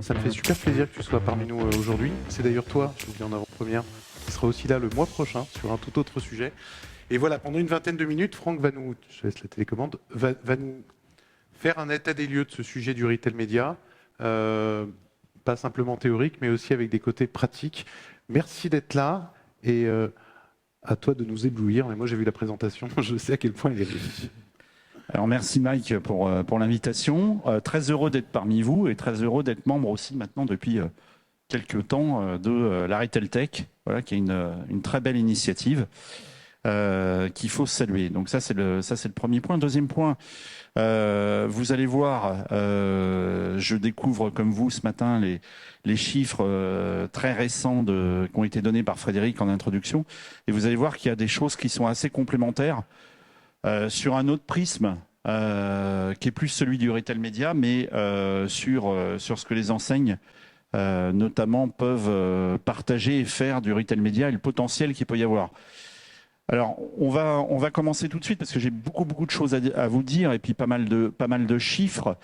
Ça me fait super plaisir que tu sois parmi nous aujourd'hui. C'est d'ailleurs toi, je vous dis en avant-première, qui sera aussi là le mois prochain sur un tout autre sujet. Et voilà, pendant une vingtaine de minutes, Franck va nous, je laisse la télécommande, va nous faire un état des lieux de ce sujet du retail média, pas simplement théorique, mais aussi avec des côtés pratiques. Merci d'être là et à toi de nous éblouir. Mais moi, j'ai vu la présentation, je sais à quel point elle est riche. Alors merci Mike pour l'invitation. Très heureux d'être parmi vous et très heureux d'être membre aussi maintenant depuis quelques temps de la Retail Tech, voilà, qui est une très belle initiative qu'il faut saluer. Donc ça c'est le premier point. Deuxième point, vous allez voir, je découvre comme vous ce matin les chiffres très récents qui ont été donnés par Frédéric en introduction, et vous allez voir qu'il y a des choses qui sont assez complémentaires. Sur un autre prisme, qui est plus celui du retail média, mais sur ce que les enseignes, notamment, peuvent partager et faire du retail média et le potentiel qu'il peut y avoir. Alors, on va commencer tout de suite parce que j'ai beaucoup de choses à vous dire et puis pas mal de chiffres.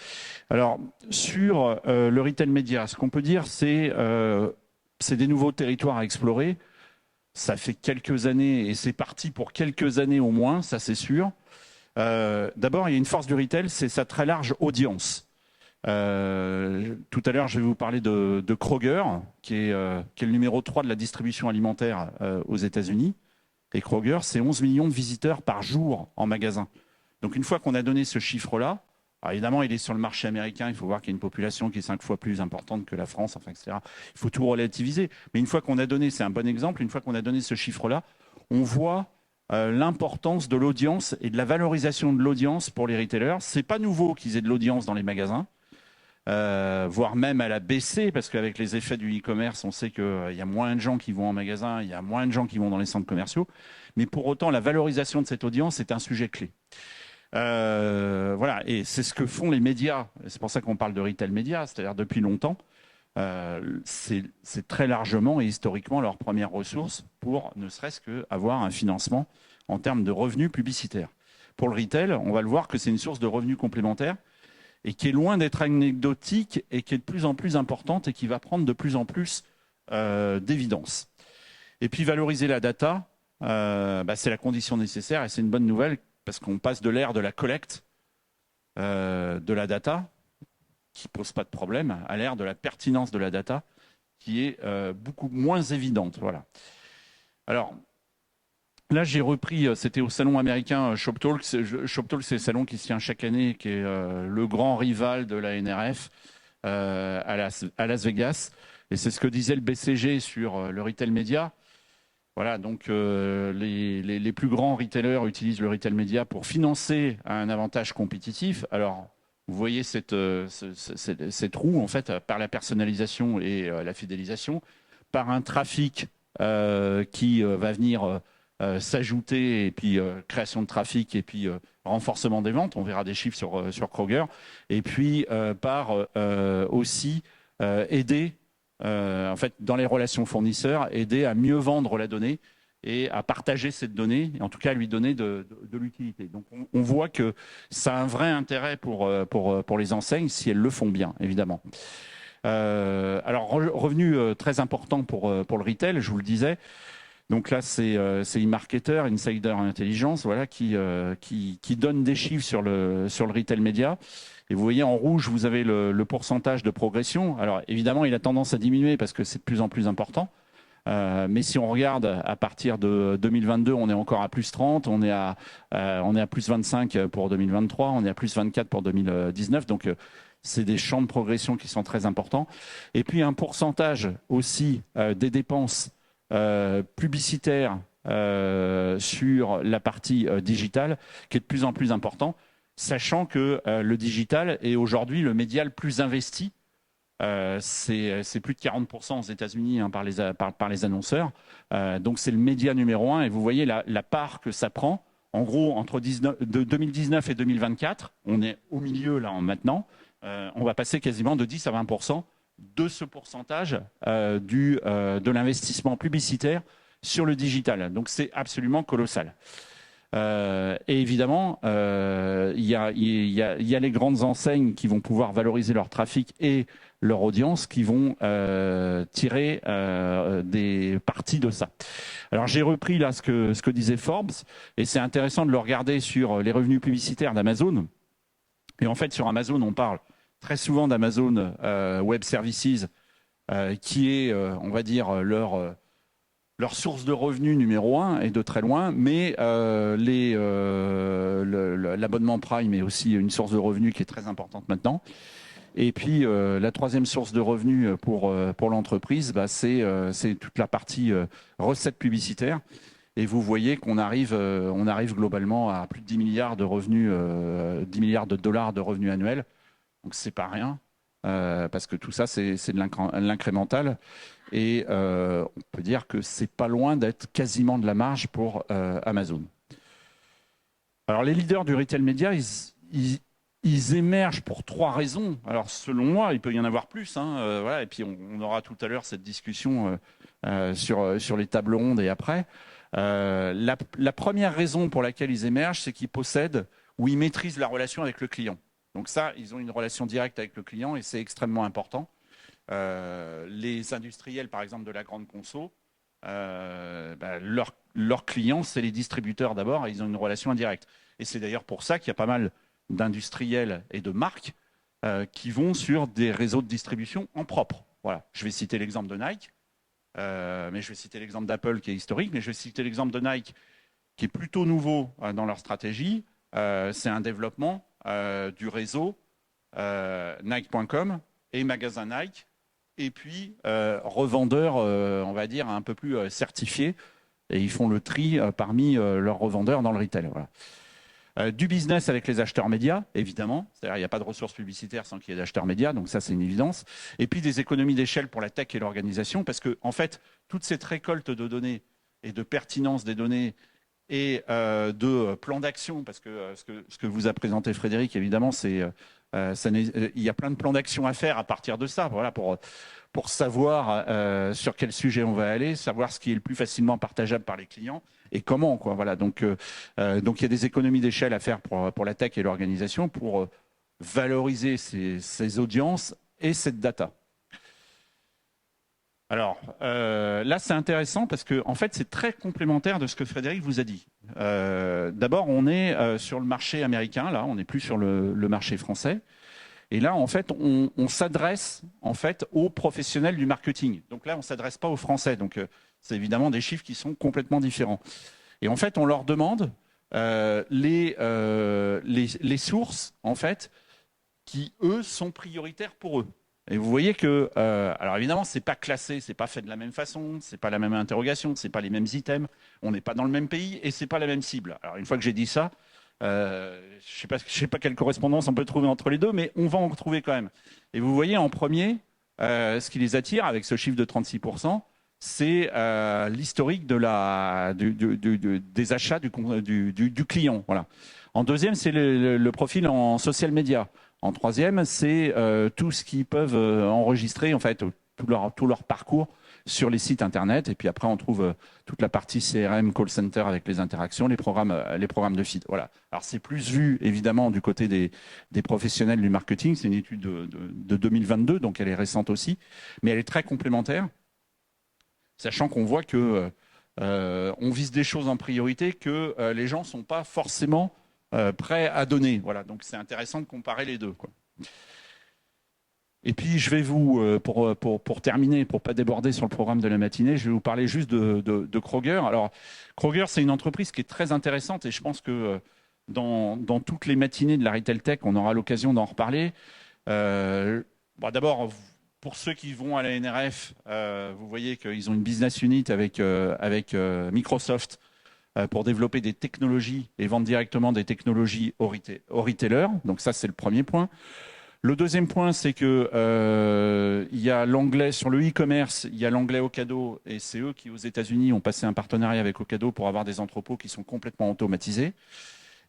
Alors, sur le retail média, ce qu'on peut dire, c'est des nouveaux territoires à explorer. Ça fait quelques années et c'est parti pour quelques années au moins, ça c'est sûr. D'abord, il y a une force du retail, c'est sa très large audience. Tout à l'heure, je vais vous parler de Kroger, qui est le numéro 3 de la distribution alimentaire aux États-Unis. Et Kroger, c'est 11 millions de visiteurs par jour en magasin. Donc une fois qu'on a donné ce chiffre-là, alors évidemment, il est sur le marché américain, il faut voir qu'il y a une population qui est 5 fois plus importante que la France, enfin, etc. Il faut tout relativiser. Mais une fois qu'on a donné, c'est un bon exemple, une fois qu'on a donné ce chiffre-là, on voit l'importance de l'audience et de la valorisation de l'audience pour les retailers. C'est pas nouveau qu'ils aient de l'audience dans les magasins, voire même elle a baissé, parce qu'avec les effets du e-commerce, on sait qu'il y a moins de gens qui vont en magasin, il y a moins de gens qui vont dans les centres commerciaux. Mais pour autant, la valorisation de cette audience est un sujet clé. Voilà, et c'est ce que font les médias. C'est pour ça qu'on parle de retail média, c'est-à-dire depuis longtemps. C'est très largement et historiquement leur première ressource pour ne serait-ce qu'avoir un financement en termes de revenus publicitaires. Pour le retail, on va le voir que c'est une source de revenus complémentaires et qui est loin d'être anecdotique et qui est de plus en plus importante et qui va prendre de plus en plus d'évidence. Et puis valoriser la data, c'est la condition nécessaire et c'est une bonne nouvelle parce qu'on passe de l'ère de la collecte de la data, qui ne pose pas de problème, à l'ère de la pertinence de la data, qui est beaucoup moins évidente. Voilà. Alors, là, j'ai repris, c'était au salon américain ShopTalk. ShopTalk, c'est le salon qui se tient chaque année, qui est le grand rival de la NRF à Las Vegas. Et c'est ce que disait le BCG sur le retail média. Voilà, donc les plus grands retailers utilisent le retail média pour financer un avantage compétitif. Alors, vous voyez cette roue, en fait, par la personnalisation et la fidélisation, par un trafic qui va venir s'ajouter, et puis création de trafic, et puis renforcement des ventes. On verra des chiffres sur Kroger. Et puis par aussi aider, en fait, dans les relations fournisseurs, aider à mieux vendre la donnée et à partager cette donnée, et en tout cas à lui donner de l'utilité. Donc on voit que ça a un vrai intérêt pour les enseignes si elles le font bien, évidemment. Alors revenu très important pour le retail, je vous le disais. Donc là c'est eMarketer, Insider Intelligence, voilà, qui donne des chiffres sur le retail média. Et vous voyez en rouge, vous avez le pourcentage de progression. Alors évidemment, il a tendance à diminuer parce que c'est de plus en plus important. Mais si on regarde à partir de 2022, on est encore à plus 30, on est à plus 25 pour 2023, on est à plus 24 pour 2019. Donc c'est des champs de progression qui sont très importants. Et puis un pourcentage aussi des dépenses publicitaires sur la partie digitale qui est de plus en plus important, sachant que le digital est aujourd'hui le média le plus investi. C'est plus de 40% aux États-Unis par les annonceurs. Donc c'est le média numéro 1 et vous voyez la part que ça prend. En gros, entre 2019 et 2024, on est au milieu là maintenant. On va passer quasiment de 10 à 20% de ce pourcentage de l'investissement publicitaire sur le digital. Donc c'est absolument colossal. Et évidemment, il y a les grandes enseignes qui vont pouvoir valoriser leur trafic et leur audience qui vont tirer des parties de ça. Alors j'ai repris là ce que disait Forbes, et c'est intéressant de le regarder sur les revenus publicitaires d'Amazon. Et en fait, sur Amazon, on parle très souvent d'Amazon Web Services, qui est, on va dire, leur source de revenus numéro 1 et de très loin, mais l'abonnement Prime est aussi une source de revenus qui est très importante maintenant. Et puis la troisième source de revenus pour l'entreprise, c'est toute la partie recettes publicitaires. Et vous voyez qu'on arrive globalement à plus de 10 milliards de revenus, 10 milliards de dollars de revenus annuels. Donc c'est pas rien, parce que tout ça c'est de l'incrémental. Et on peut dire que c'est pas loin d'être quasiment de la marge pour Amazon. Alors les leaders du retail média, ils émergent pour 3 raisons. Alors selon moi, il peut y en avoir plus. Voilà. Et puis on aura tout à l'heure cette discussion sur les tables rondes et après. La première raison pour laquelle ils émergent, c'est qu'ils possèdent ou ils maîtrisent la relation avec le client. Donc ça, ils ont une relation directe avec le client et c'est extrêmement important. Les industriels, par exemple, de la grande conso, leurs clients, c'est les distributeurs d'abord, et ils ont une relation indirecte. Et c'est d'ailleurs pour ça qu'il y a pas mal d'industriels et de marques qui vont sur des réseaux de distribution en propre. Voilà. Je vais citer l'exemple de Nike, mais je vais citer l'exemple d'Apple qui est historique, mais je vais citer l'exemple de Nike qui est plutôt nouveau dans leur stratégie. C'est un développement du réseau Nike.com et magasin Nike, et puis revendeurs, on va dire, un peu plus certifiés, et ils font le tri parmi leurs revendeurs dans le retail. Voilà. Du business avec les acheteurs médias, évidemment. C'est-à-dire il n'y a pas de ressources publicitaires sans qu'il y ait d'acheteurs médias, donc ça c'est une évidence. Et puis des économies d'échelle pour la tech et l'organisation, parce que en fait, toute cette récolte de données et de pertinence des données et de plan d'action, parce que ce que vous a présenté Frédéric, évidemment, c'est il y a plein de plans d'action à faire à partir de ça, voilà, pour savoir sur quel sujet on va aller, savoir ce qui est le plus facilement partageable par les clients et comment, quoi. Voilà. Donc il y a des économies d'échelle à faire pour la tech et l'organisation pour valoriser ces audiences et cette data. Alors là, c'est intéressant parce que en fait, c'est très complémentaire de ce que Frédéric vous a dit. D'abord, on est sur le marché américain, là, on n'est plus sur le marché français. Et là, en fait, on s'adresse en fait aux professionnels du marketing. Donc là, on ne s'adresse pas aux Français. Donc c'est évidemment des chiffres qui sont complètement différents. Et en fait, on leur demande les sources, en fait, qui, eux, sont prioritaires pour eux. Et vous voyez que, alors évidemment, c'est pas classé, c'est pas fait de la même façon, c'est pas la même interrogation, c'est pas les mêmes items, on n'est pas dans le même pays et c'est pas la même cible. Alors une fois que j'ai dit ça, je sais pas quelle correspondance on peut trouver entre les deux, mais on va en retrouver quand même. Et vous voyez en premier, ce qui les attire avec ce chiffre de 36%, c'est l'historique des achats du client. Voilà. En deuxième, c'est le profil en social media. En troisième, c'est tout ce qu'ils peuvent enregistrer, en fait, tout leur parcours sur les sites internet. Et puis après, on trouve toute la partie CRM, call center avec les interactions, les programmes de feed. Voilà. Alors c'est plus vu évidemment du côté des professionnels du marketing. C'est une étude de 2022, donc elle est récente aussi, mais elle est très complémentaire, sachant qu'on voit que on vise des choses en priorité que les gens sont pas forcément prêts à donner. Voilà. Donc c'est intéressant de comparer les deux, quoi. Et puis je vais vous, pour terminer, pour pas déborder sur le programme de la matinée, je vais vous parler juste de Kroger. Alors Kroger, c'est une entreprise qui est très intéressante et je pense que dans toutes les matinées de la Retail Tech, on aura l'occasion d'en reparler. D'abord, pour ceux qui vont à la NRF, vous voyez qu'ils ont une business unit avec Microsoft pour développer des technologies et vendre directement des technologies aux retailers. Donc ça, c'est le premier point. Le deuxième point, c'est que il y a l'anglais sur le e-commerce, il y a l'anglais Ocado, et c'est eux qui, aux États-Unis, ont passé un partenariat avec Ocado pour avoir des entrepôts qui sont complètement automatisés.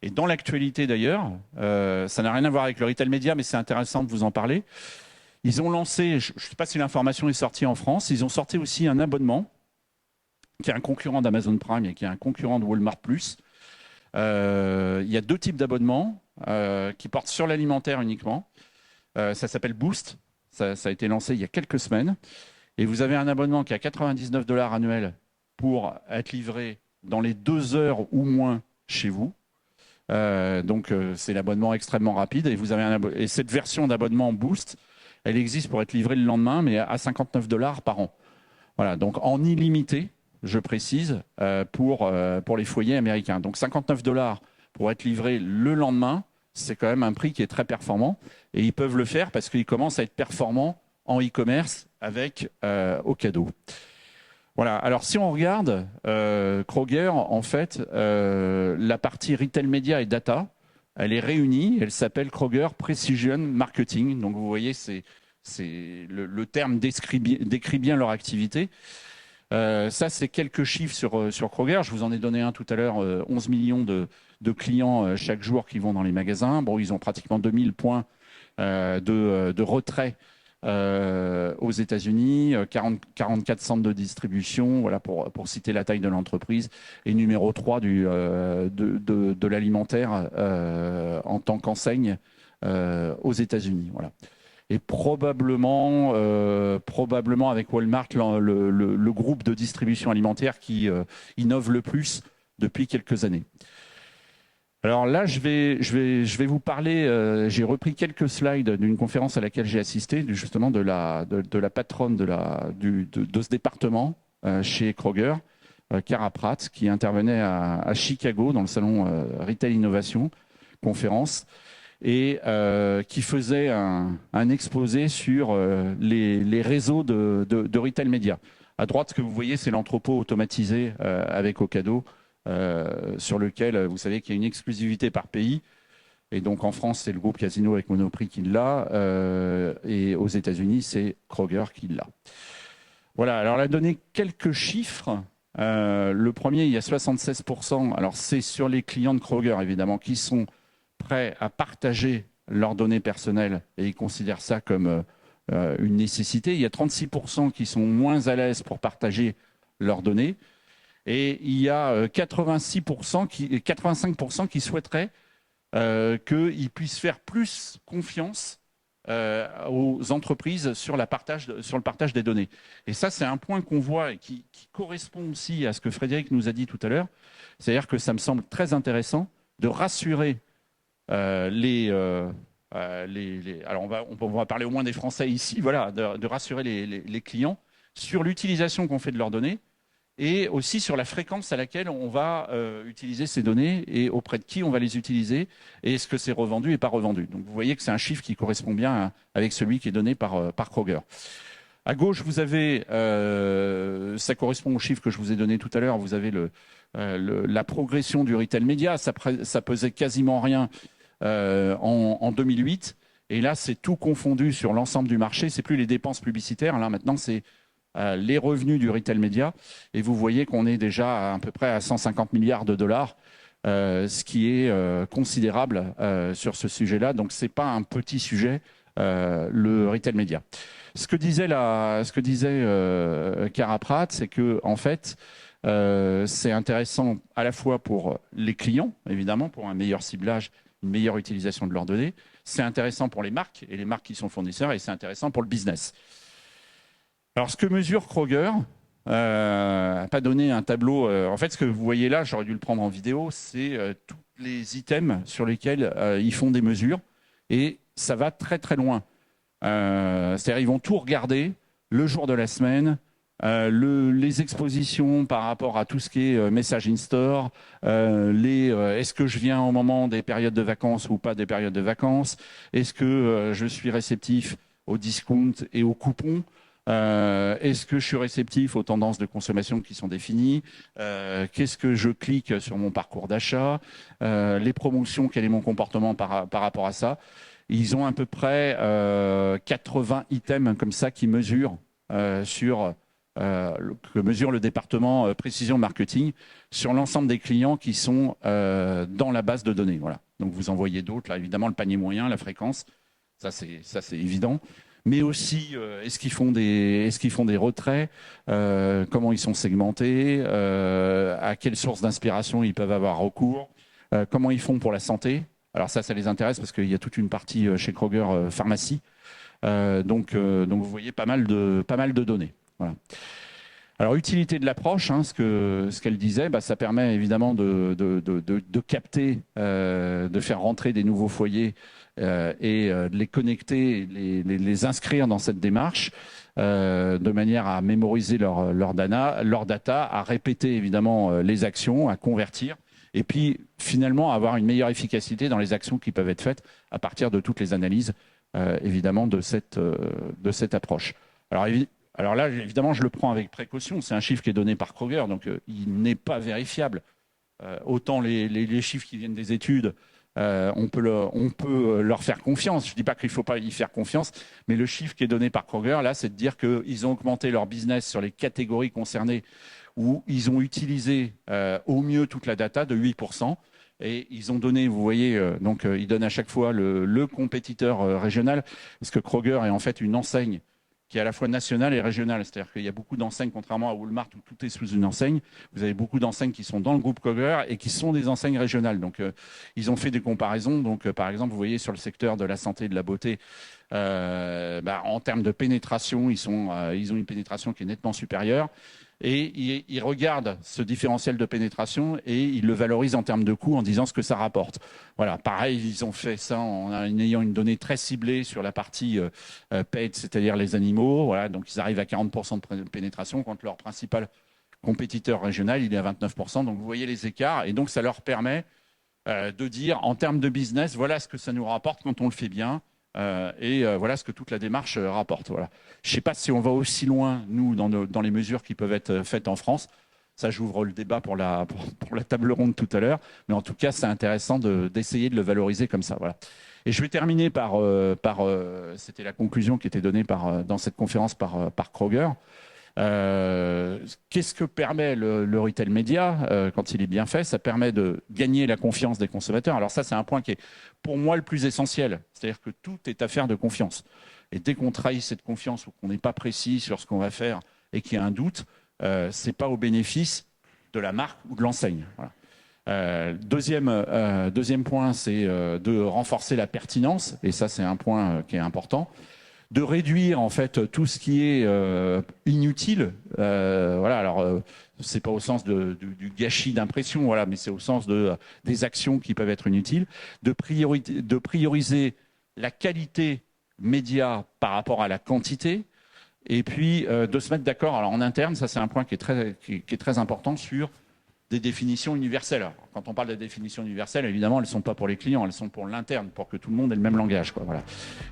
Et dans l'actualité d'ailleurs, ça n'a rien à voir avec le retail média, mais c'est intéressant de vous en parler. Ils ont lancé, je ne sais pas si l'information est sortie en France, ils ont sorti aussi un abonnement qui est un concurrent d'Amazon Prime et qui est un concurrent de Walmart+. Il y a deux types d'abonnements qui portent sur l'alimentaire uniquement. Ça s'appelle Boost. Ça a été lancé il y a quelques semaines. Et vous avez un abonnement qui est à 99 $ annuels pour être livré dans les 2 heures ou moins chez vous. Donc c'est l'abonnement extrêmement rapide. Et, vous avez et cette version d'abonnement Boost, elle existe pour être livrée le lendemain, mais à 59 $ par an. Voilà, donc en illimité, je précise, pour les foyers américains. Donc 59 $ pour être livré le lendemain, c'est quand même un prix qui est très performant. Et ils peuvent le faire parce qu'ils commencent à être performants en e-commerce avec Ocado. Voilà. Alors si on regarde Kroger, en fait, la partie retail media et data, elle est réunie. Elle s'appelle Kroger Precision Marketing. Donc vous voyez, le terme décrit bien leur activité. Ça, c'est quelques chiffres sur Kroger. Je vous en ai donné un tout à l'heure. 11 millions de clients chaque jour qui vont dans les magasins. Bon, ils ont pratiquement 2000 points de retrait aux États-Unis, 44 centres de distribution, voilà pour citer la taille de l'entreprise, et numéro 3 de l'alimentaire en tant qu'enseigne aux États-Unis. Voilà. Et probablement avec Walmart, le groupe de distribution alimentaire qui innove le plus depuis quelques années. Alors là, je vais vous parler. J'ai repris quelques slides d'une conférence à laquelle j'ai assisté, justement de la patronne de ce département chez Kroger, Cara Pratt, qui intervenait à Chicago dans le salon Retail Innovation conférence et qui faisait un exposé sur les réseaux de retail média. À droite, ce que vous voyez, c'est l'entrepôt automatisé avec Ocado. Sur lequel vous savez qu'il y a une exclusivité par pays. Et donc en France, c'est le groupe Casino avec Monoprix qui l'a. Et aux États-Unis, c'est Kroger qui l'a. Voilà, alors elle a donné quelques chiffres. Le premier, il y a 76%. Alors c'est sur les clients de Kroger, évidemment, qui sont prêts à partager leurs données personnelles et ils considèrent ça comme une nécessité. Il y a 36% qui sont moins à l'aise pour partager leurs données. Et il y a 85% qui souhaiteraient qu'ils puissent faire plus confiance aux entreprises sur le partage des données. Et ça, c'est un point qu'on voit et qui correspond aussi à ce que Frédéric nous a dit tout à l'heure. C'est-à-dire que ça me semble très intéressant de rassurer alors on va parler au moins des Français ici, voilà, de rassurer les clients sur l'utilisation qu'on fait de leurs données, et aussi sur la fréquence à laquelle on va utiliser ces données et auprès de qui on va les utiliser et est-ce que c'est revendu et pas revendu. Donc vous voyez que c'est un chiffre qui correspond bien avec celui qui est donné par Kroger. À gauche, vous avez, ça correspond au chiffre que je vous ai donné tout à l'heure, vous avez la progression du retail média, ça pesait quasiment rien en 2008 et là c'est tout confondu sur l'ensemble du marché, c'est plus les dépenses publicitaires, là maintenant c'est les revenus du retail média, et vous voyez qu'on est déjà à peu près à 150 milliards de dollars, ce qui est considérable sur ce sujet-là. Donc c'est pas un petit sujet, le retail média. Ce que disait Cara Pratt, c'est que en fait, c'est intéressant à la fois pour les clients, évidemment, pour un meilleur ciblage, une meilleure utilisation de leurs données. C'est intéressant pour les marques et les marques qui sont fournisseurs, et c'est intéressant pour le business. Alors, ce que mesure Kroger, pas donné un tableau. En fait, ce que vous voyez là, j'aurais dû le prendre en vidéo, c'est tous les items sur lesquels ils font des mesures. Et ça va très, très loin. C'est-à-dire, ils vont tout regarder le jour de la semaine, les expositions par rapport à tout ce qui est message in store, est-ce que je viens au moment des périodes de vacances ou pas des périodes de vacances, est-ce que je suis réceptif aux discounts et aux coupons, est-ce que je suis réceptif aux tendances de consommation qui sont définies, qu'est-ce que je clique sur mon parcours d'achat, les promotions, quel est mon comportement par rapport à ça. Ils ont à peu près 80 items comme ça qui mesurent que mesure le département précision marketing sur l'ensemble des clients qui sont dans la base de données. Voilà. Donc vous en voyez d'autres, là évidemment le panier moyen, la fréquence, ça c'est évident. Mais aussi est-ce qu'ils font des retraits, comment ils sont segmentés, à quelles sources d'inspiration ils peuvent avoir recours, comment ils font pour la santé. Alors ça les intéresse parce qu'il y a toute une partie chez Kroger pharmacie. Donc vous voyez pas mal de données. Voilà. Alors, utilité de l'approche, ce qu'elle disait, ça permet évidemment de capter, de faire rentrer des nouveaux foyers et de les connecter, les inscrire dans cette démarche de manière à mémoriser leur data, à répéter évidemment les actions, à convertir et puis finalement avoir une meilleure efficacité dans les actions qui peuvent être faites à partir de toutes les analyses évidemment de cette approche. Alors là, évidemment, je le prends avec précaution. C'est un chiffre qui est donné par Kroger, donc il n'est pas vérifiable. Autant les chiffres qui viennent des études, on peut leur faire confiance. Je ne dis pas qu'il ne faut pas y faire confiance, mais le chiffre qui est donné par Kroger, là, c'est de dire qu'ils ont augmenté leur business sur les catégories concernées où ils ont utilisé au mieux toute la data de 8%. Et ils ont donné, vous voyez, donc ils donnent à chaque fois le compétiteur régional, parce que Kroger est en fait une enseigne qui est à la fois nationale et régionale. C'est-à-dire qu'il y a beaucoup d'enseignes, contrairement à Walmart où tout est sous une enseigne, vous avez beaucoup d'enseignes qui sont dans le groupe Kroger et qui sont des enseignes régionales. Donc, ils ont fait des comparaisons. Donc, par exemple, vous voyez sur le secteur de la santé et de la beauté, en termes de pénétration, ils ont une pénétration qui est nettement supérieure. Et ils regardent ce différentiel de pénétration et ils le valorisent en termes de coût en disant ce que ça rapporte. Voilà, pareil, ils ont fait ça en ayant une donnée très ciblée sur la partie paid, c'est-à-dire les animaux. Voilà, donc ils arrivent à 40% de pénétration quand leur principal compétiteur régional, il est à 29%. Donc vous voyez les écarts et donc ça leur permet de dire en termes de business, voilà ce que ça nous rapporte quand on le fait bien. Voilà ce que toute la démarche rapporte. Voilà. Je ne sais pas si on va aussi loin, nous, dans les mesures qui peuvent être faites en France. Ça, j'ouvre le débat pour la table ronde tout à l'heure. Mais en tout cas, c'est intéressant d'essayer de le valoriser comme ça. Voilà. Et je vais terminer par c'était la conclusion qui était donnée dans cette conférence par Kroger. Qu'est-ce que permet le retail média quand il est bien fait? Ça permet de gagner la confiance des consommateurs. Alors ça, c'est un point qui est pour moi le plus essentiel. C'est-à-dire que tout est affaire de confiance. Et dès qu'on trahit cette confiance ou qu'on n'est pas précis sur ce qu'on va faire et qu'il y a un doute, c'est pas au bénéfice de la marque ou de l'enseigne. Voilà. Deuxième point, c'est de renforcer la pertinence. Et ça, c'est un point qui est important. De réduire en fait tout ce qui est inutile. Voilà, alors c'est pas au sens du gâchis d'impression, voilà, mais c'est au sens des actions qui peuvent être inutiles. De prioriser la qualité média par rapport à la quantité. Et puis de se mettre d'accord. Alors en interne, ça c'est un point qui est très important sur des définitions universelles. Alors, quand on parle de définitions universelles, évidemment, elles ne sont pas pour les clients, elles sont pour l'interne, pour que tout le monde ait le même langage. Quoi, voilà.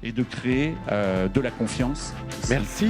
Et de créer de la confiance. Merci.